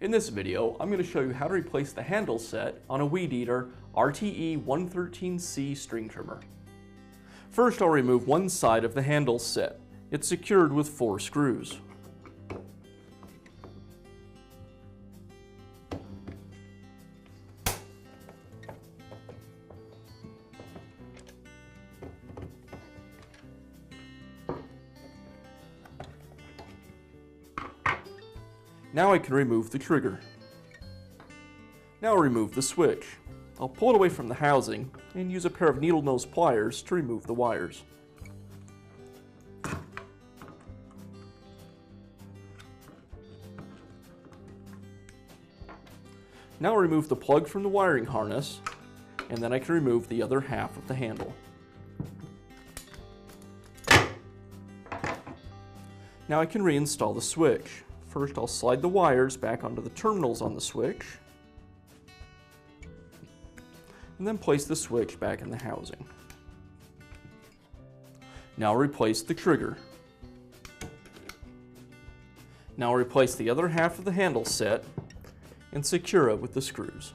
In this video, I'm going to show you how to replace the handle set on a Weed Eater RTE 113C string trimmer. First, I'll remove one side of the handle set. It's secured with 4 screws. Now I can remove the trigger. Now I'll remove the switch. I'll pull it away from the housing and use a pair of needle nose pliers to remove the wires. Now I'll remove the plug from the wiring harness, and then I can remove the other half of the handle. Now I can reinstall the switch. First, I'll slide the wires back onto the terminals on the switch, and then place the switch back in the housing. Now I'll replace the trigger. Now I'll replace the other half of the handle set and secure it with the screws.